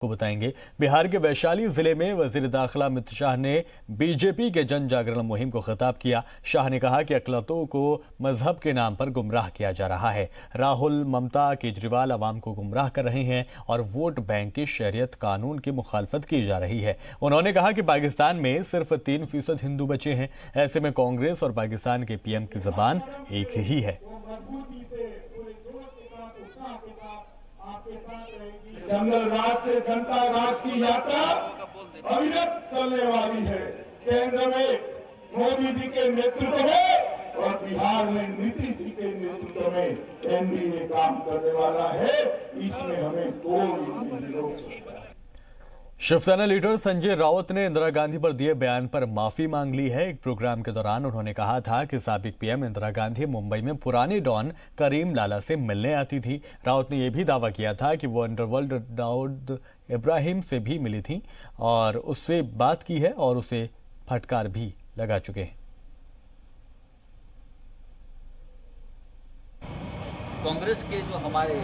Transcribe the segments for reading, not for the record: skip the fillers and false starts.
को बताएंगे। बिहार के वैशाली जिले में वजीर दाखिला अमित शाह ने बीजेपी के जन जागरण मुहिम को खिताब किया। शाह ने कहा कि अकलतों को मजहब के नाम पर गुमराह किया जा रहा है। राहुल, ममता, केजरीवाल अवाम को गुमराह कर रहे हैं और वोट बैंक की शरीयत कानून की मुखालफत की जा रही है। उन्होंने कहा कि पाकिस्तान में सिर्फ 3% हिंदू बचे हैं। ऐसे में कांग्रेस और पाकिस्तान के पीएम की जबान एक ही है। जंगल राज से जनता राज की यात्रा अविरत चलने वाली है। केंद्र में मोदी जी के नेतृत्व में और बिहार में नीतीश जी के नेतृत्व में एनडीए काम करने वाला है। इसमें हमें कोई नहीं रोक सकता। शिवसेना लीडर संजय राउत ने इंदिरा गांधी पर दिए बयान पर माफी मांग ली है। एक प्रोग्राम के दौरान उन्होंने कहा था कि साबिक पीएम इंदिरा गांधी मुंबई में पुराने डॉन करीम लाला से मिलने आती थी। राउत ने यह भी दावा किया था कि वो अंडरवर्ल्ड दाऊद इब्राहिम से भी मिली थी और उससे बात की है और उसे फटकार भी लगा चुके हैं। कांग्रेस के जो हमारे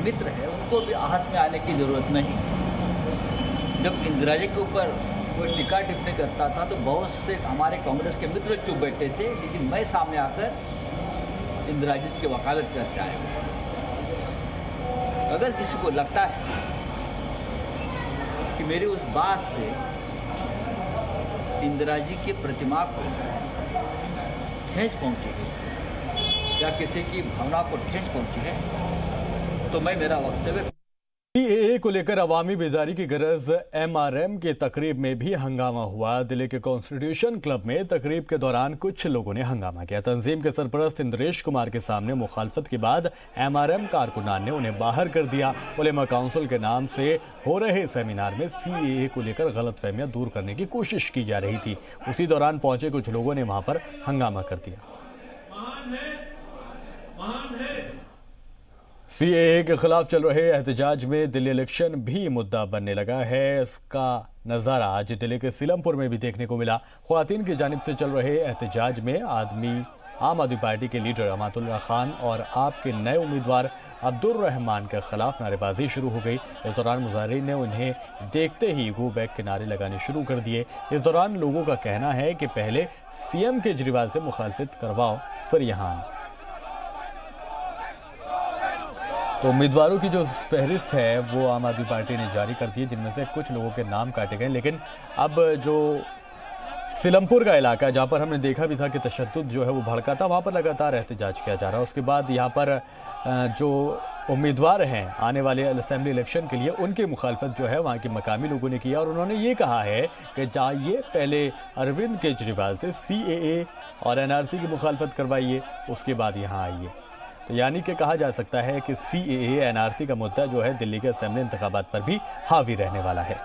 मित्र है उनको भी आहत में आने की जरूरत नहीं। जब इंदिरा जी के ऊपर कोई टीका टिप्पणी करता था तो बहुत से हमारे कांग्रेस के मित्र चुप बैठे थे, लेकिन मैं सामने आकर इंदिरा जी की वकालत करके आया। अगर किसी को लगता है कि मेरी उस बात से इंदिरा जी की प्रतिमा को ठेस पहुंची है या किसी की भावना को ठेस पहुंची है तो मैं मेरा वक्तव्य सीएए को लेकर अवामी बेदारी की गरज एमआरएम के तकरीब में भी हंगामा हुआ। दिल्ली के कॉन्स्टिट्यूशन क्लब में तकरीब के दौरान कुछ लोगों ने हंगामा किया। तंजीम के सरपरस्त इंद्रेश कुमार के सामने मुखालफत के बाद एमआरएम कारकुनान ने उन्हें बाहर कर दिया। उलेमा काउंसिल के नाम से हो रहे सेमिनार में सीएए को लेकर गलतफहमियां दूर करने की कोशिश की जा रही थी। उसी दौरान पहुंचे कुछ लोगों ने वहां पर हंगामा कर दिया। सीएए के खिलाफ चल रहे एहतजाज में दिल्ली इलेक्शन भी मुद्दा बनने लगा है। इसका नज़ारा आज दिल्ली के सीलमपुर में भी देखने को मिला। ख्वातीन की जानिब से चल रहे एहतजाज में आम आदमी पार्टी के लीडर अमातुल्लाह खान और आप के नए उम्मीदवार अब्दुर रहमान के खिलाफ नारेबाजी शुरू हो गई। इस दौरान मुजाहिरीन ने उन्हें देखते ही गो बैक के नारे लगाने शुरू कर दिए। इस दौरान लोगों का कहना है कि पहले सीएम केजरीवाल से मुखालफत करवाओ फिर यहाँ। तो उम्मीदवारों की जो फहरिस्त है वो आम आदमी पार्टी ने जारी कर दी है, जिनमें से कुछ लोगों के नाम काटे गए। लेकिन अब जो सीलमपुर का इलाका है जहाँ पर हमने देखा भी था कि तशद्दुद जो है वो भड़का था, वहाँ पर लगातार एहतजाज किया जा रहा है। उसके बाद यहाँ पर जो उम्मीदवार हैं आने वाले असेंबली इलेक्शन के लिए उनकी मुखालफत जो है वहाँ के मकामी लोगों ने किया और उन्होंने ये कहा है कि जाइए पहले अरविंद केजरीवाल से सीएए और एनआरसी की मुखालफत करवाइए, उसके बाद यहाँ आइए। तो यानी कि कहा जा सकता है कि सीएए एनआरसी का मुद्दा जो है दिल्ली के असेंबली इंतखाबात पर भी हावी रहने वाला है।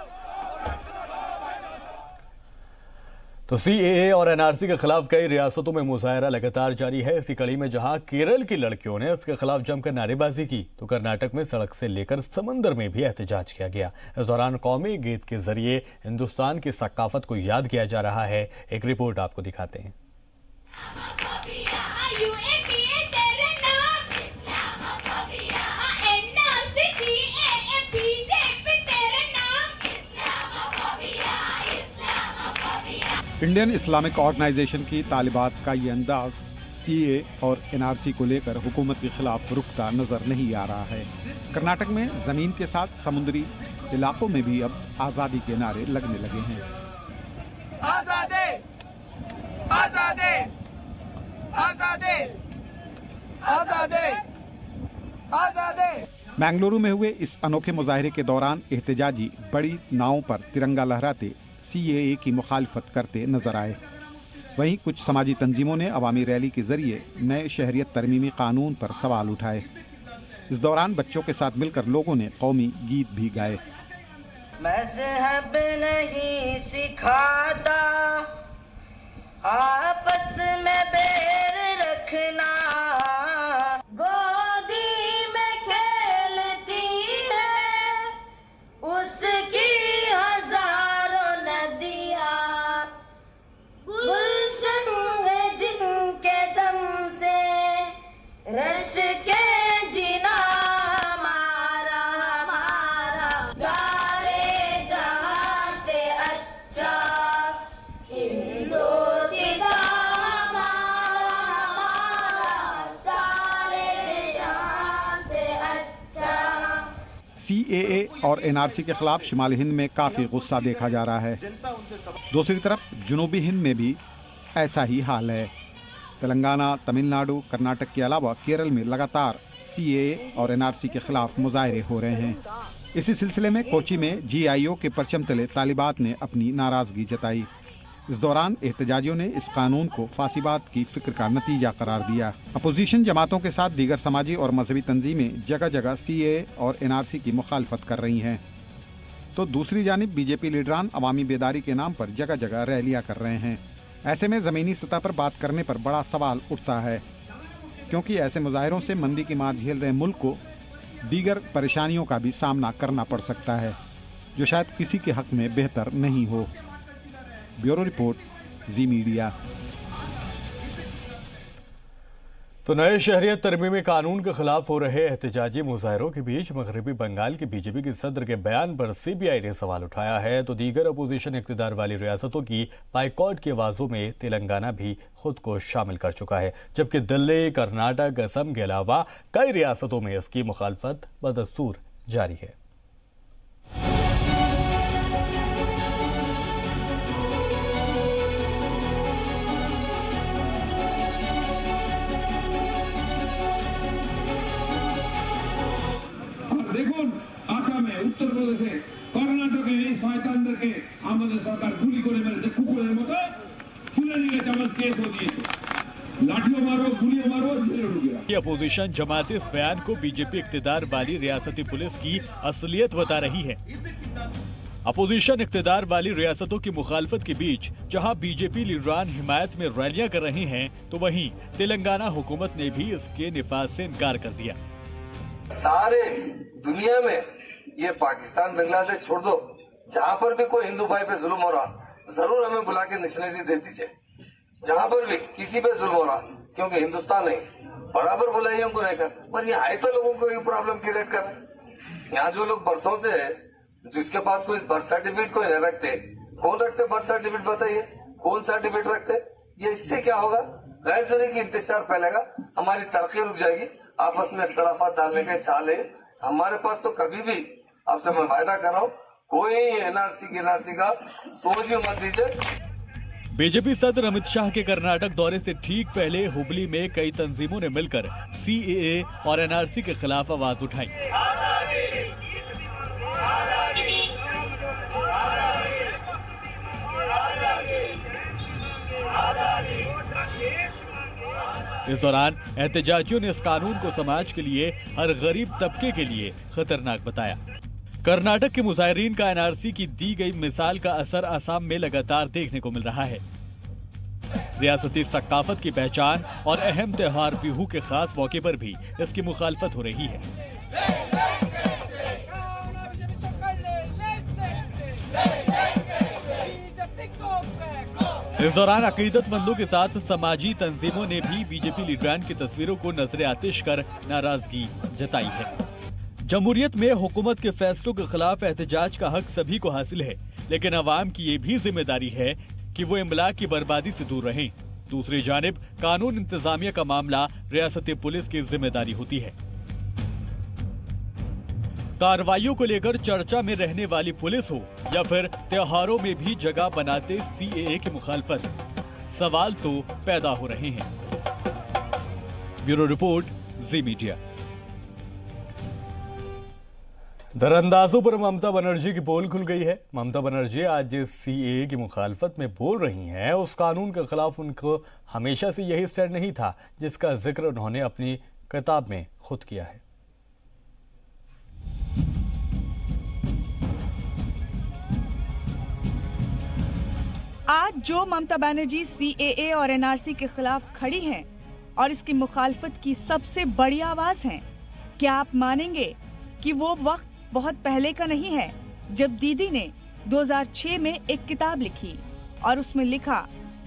तो सीएए और एनआरसी के खिलाफ कई रियासतों में मुजाहरा लगातार जारी है। इसी कड़ी में जहां केरल की लड़कियों ने इसके खिलाफ जमकर नारेबाजी की तो कर्नाटक में सड़क से लेकर समंदर में भी एहतजाज किया गया। इस दौरान कौमी गीत के जरिए हिंदुस्तान की सकाफत को याद किया जा रहा है। एक रिपोर्ट आपको दिखाते हैं। इंडियन इस्लामिक ऑर्गेनाइजेशन की तालिबात का ये अंदाज सीए और एनआरसी को लेकर हुकूमत के खिलाफ रुकता नजर नहीं आ रहा है। कर्नाटक में जमीन के साथ समुद्री इलाकों में भी अब आजादी के नारे लगने लगे हैं। आजादी, आजादी, आजादी, आजादी, आजादी। बेंगलुरु में हुए इस अनोखे मुजाहरे के दौरान एहतजाजी बड़ी नावों पर तिरंगा लहराते सीएए की मुखालफत करते नजर आए। वहीं कुछ समाजी तंजीमों ने अवामी रैली के जरिए नए शहरियत तरमीमी कानून पर सवाल उठाए। इस दौरान बच्चों के साथ मिलकर लोगों ने कौमी गीत भी गाए। मज़हब नहीं सिखाता आपस में बैर रखना, गोदी में खेलती है उसकी हजारों नदियाँ, गुलशन में जिनके दम से रश के जिना हमारा हमारा CAA और NRC के खिलाफ शुमाली हिंद में काफ़ी गुस्सा देखा जा रहा है। दूसरी तरफ जनूबी हिंद में भी ऐसा ही हाल है। तेलंगाना, तमिलनाडु, कर्नाटक के अलावा केरल में लगातार CAA और NRC के खिलाफ मुजाहरे हो रहे हैं। इसी सिलसिले में कोची में GIO के परचम तले तालिबात ने अपनी नाराजगी जताई। इस दौरान एहतजाजियों ने इस कानून को फासीबात की फिक्र का नतीजा करार दिया। अपोजिशन जमातों के साथ दीगर समाजी और मजहबी तंजीमें जगह जगह CAA और NRC की मुखालफत कर रही हैं, तो दूसरी जानिब बीजेपी लीडरान अवामी बेदारी के नाम पर जगह जगह रैलियां कर रहे हैं। ऐसे में ज़मीनी सतह पर बात करने पर बड़ा सवाल उठता है, क्योंकि ऐसे मुजाहिरों से मंदी की मार झेल रहे मुल्क को दीगर परेशानियों का भी सामना करना पड़ सकता है, जो शायद किसी के हक में बेहतर नहीं हो। ब्यूरो रिपोर्ट, जी मीडिया। तो नए शहरियत तरमीमी कानून के खिलाफ हो रहे एहतजाजी मुजाहिरों के बीच मगरबी बंगाल के बीजेपी के सदर के बयान पर CBI ने सवाल उठाया है, तो दीगर अपोजिशन इक़्तिदार वाली रियासतों की बाइकॉट की आवाज़ों में तेलंगाना भी खुद को शामिल कर चुका है, जबकि दिल्ली, कर्नाटक, असम के अलावा कई रियासतों में इसकी मुखालफत बदस्तूर जारी है। দেখুন আসামে, উত্তরপ্রদেশে, কর্ণাটকে এই শয়তানদেরকে আমাদের সরকার গুলি করে মেরেছে, কুকুরের মতো তুলে নিয়ে গেছে, আমার কেসও দিয়েছে, লাঠিও মারবো, গুলিও মারবো, জেলে ঢুকিয়ে। अपोजिशन जमात इस बयान को बीजेपी इक़्तिदार वाली रियासती पुलिस की असलियत बता रही है। अपोजिशन इक़्तिदार वाली रियासतों की मुखालफत के बीच जहां बीजेपी लीडरान हिमायत में रैलियां कर रहे हैं, तो वहीं तेलंगाना हुकूमत ने भी इसके निफाज से इनकार कर दिया। सारे दुनिया में ये पाकिस्तान, बांग्लादेश छोड़ दो, जहाँ पर भी कोई हिंदू भाई पे जुल्म हो रहा, जरूर हमें बुला के नेशनलिटी दे दीजिए। जहाँ पर भी किसी पे जुल्म हो रहा, क्योंकि हिंदुस्तान है, बराबर बुलाइए उनको नेशन। पर ये आए तो लोगों को ये प्रॉब्लम क्रिएट कर रहे। यहाँ जो लोग बरसों से है, जिसके पास कोई बर्थ सर्टिफिकेट कोई नहीं रखते, कौन रखते बर्थ सर्टिफिकेट बताइए, कौन सर्टिफिकेट रखते? ये इससे क्या होगा? गैर जरूरी की इंतजार फैलेगा, हमारी तरक्की रुक जाएगी, आपस में इख्तलाफात डालने के चाल है। हमारे पास तो कभी भी, आपसे मैं वायदा कर रहा हूँ, कोई NRC का सोच भी मत दीजिए। बीजेपी सदर अमित शाह के कर्नाटक दौरे से ठीक पहले हुबली में कई तंजीमों ने मिलकर CAA और NRC के खिलाफ आवाज उठाई। इस दौरान एहतजाजियों ने इस कानून को समाज के लिए, हर गरीब तबके के लिए खतरनाक बताया। कर्नाटक के मुजाहिरीन का NRC की दी गई मिसाल का असर असम में लगातार देखने को मिल रहा है। रियासती सकाफत की पहचान और अहम त्योहार बिहू के खास मौके पर भी इसकी मुखालफत हो रही है। इस दौरान अकीदतमंदों के साथ समाजी तंजीमों ने भी बीजेपी लीडरान की तस्वीरों को नजरे आतिश कर नाराजगी जताई है। जमहूरियत में हुकूमत के फैसलों के खिलाफ एहतजाज का हक सभी को हासिल है, लेकिन अवाम की ये भी जिम्मेदारी है कि वो इमलाक की बर्बादी से दूर रहें। दूसरी जानिब कानून इंतजामिया का मामला रियासती पुलिस की जिम्मेदारी होती है। कार्रवाइयों को लेकर चर्चा में रहने वाली पुलिस हो या फिर त्योहारों में भी जगह बनाते CAA की मुखालफत, सवाल तो पैदा हो रहे हैं। ब्यूरो रिपोर्ट, जी मीडिया। दरअंदाजों पर ममता बनर्जी की पोल खुल गई है। ममता बनर्जी आज जिस CAA की मुखालफत में बोल रही हैं, उस कानून के खिलाफ उनको हमेशा से यही स्टैंड नहीं था जिसका जिक्र उन्होंने अपनी किताब में खुद किया है। आज जो ममता बनर्जी CAA और NRC के खिलाफ खड़ी हैं और इसकी मुखालफत की सबसे बड़ी आवाज हैं, क्या आप मानेंगे कि वो वक्त बहुत पहले का नहीं है जब दीदी ने 2006 में एक किताब लिखी और उसमें लिखा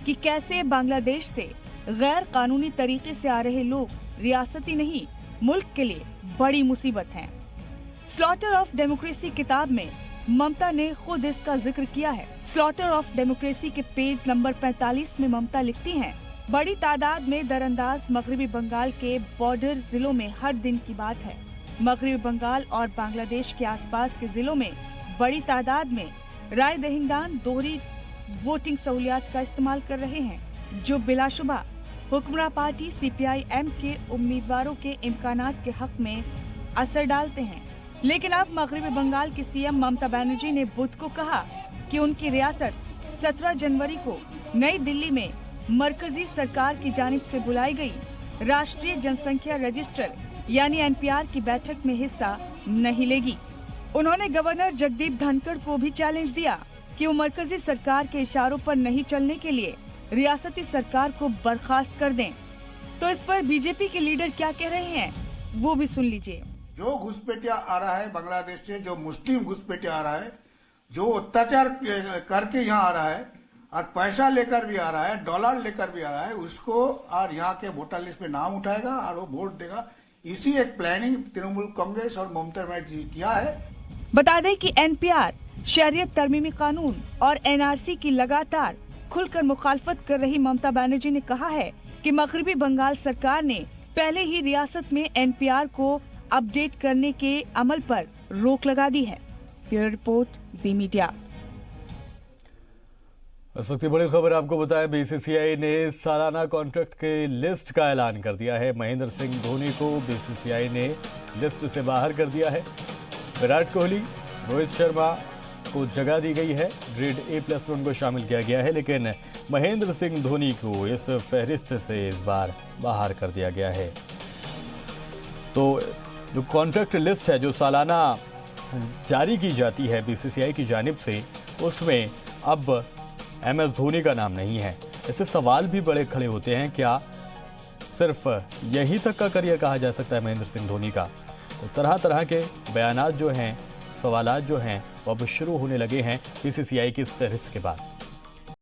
कि कैसे बांग्लादेश से गैर कानूनी तरीके से आ रहे लोग रियासती नहीं, मुल्क के लिए बड़ी मुसीबत हैं। स्लॉटर ऑफ डेमोक्रेसी किताब में ममता ने खुद इसका जिक्र किया है। स्लॉटर ऑफ डेमोक्रेसी के पेज नंबर 45 में ममता लिखती हैं, बड़ी तादाद में दरअंदाज मगरबी बंगाल के बॉर्डर जिलों में हर दिन की बात है। मगरबी बंगाल और बांग्लादेश के आसपास के जिलों में बड़ी तादाद में राय दहिंदान दोहरी वोटिंग सहूलियात का इस्तेमाल कर रहे हैं, जो बिलाशुबा हुक्मरां पार्टी CPI-M के उम्मीदवारों के इम्कानात के हक में असर डालते हैं। लेकिन अब मगरबी बंगाल की CM ममता बनर्जी ने बुध को कहा कि उनकी रियासत 17 जनवरी को नई दिल्ली में मरकजी सरकार की जानिब से बुलाई गई राष्ट्रीय जनसंख्या रजिस्टर यानी NPR की बैठक में हिस्सा नहीं लेगी। उन्होंने गवर्नर जगदीप धनखड़ को भी चैलेंज दिया कि वो मरकजी सरकार के इशारों पर नहीं चलने के लिए रियासती सरकार को बर्खास्त कर दें। तो इस पर बीजेपी के लीडर क्या कह रहे हैं, वो भी सुन लीजिए। जो घुसपैठिया आ रहा है बांग्लादेश से, जो मुस्लिम घुसपैठिया आ रहा है, जो अत्याचार करके यहाँ आ रहा है और पैसा लेकर भी आ रहा है, डॉलर लेकर भी आ रहा है, उसको और यहाँ के वोटर लिस्ट में नाम उठाएगा और वो वोट देगा। इसी एक प्लानिंग तृणमूल कांग्रेस और ममता बनर्जी किया है। बता दें कि NPR, शरीयत तरमीमी कानून और NRC की लगातार खुलकर मुखालफत कर रही ममता बनर्जी ने कहा है कि मगरबी बंगाल सरकार ने पहले ही रियासत में NPR को अपडेट करने के अमल पर रोक लगा दी है। ब्यूरो रिपोर्ट, जी मीडिया। इस वक्त की बड़ी खबर आपको बताएं, BCCI ने सालाना कॉन्ट्रैक्ट के लिस्ट का ऐलान कर दिया है। महेंद्र सिंह धोनी को BCCI ने लिस्ट से बाहर कर दिया है। विराट कोहली, रोहित शर्मा को जगह दी गई है, ग्रेड A+ में उनको शामिल किया गया है, लेकिन महेंद्र सिंह धोनी को इस फहरिस्त से इस बार बाहर कर दिया गया है। तो जो कॉन्ट्रैक्ट लिस्ट है जो सालाना जारी की जाती है BCCI की जानिब से, उसमें अब MS धोनी का नाम नहीं है। इससे सवाल भी बड़े खड़े होते हैं, क्या सिर्फ यहीं तक का करियर कहा जा सकता है महेंद्र सिंह धोनी का? तो तरह तरह के बयानात जो हैं, सवालात जो हैं, वो अब शुरू होने लगे हैं BCCI की इस फहरिस्त के बाद।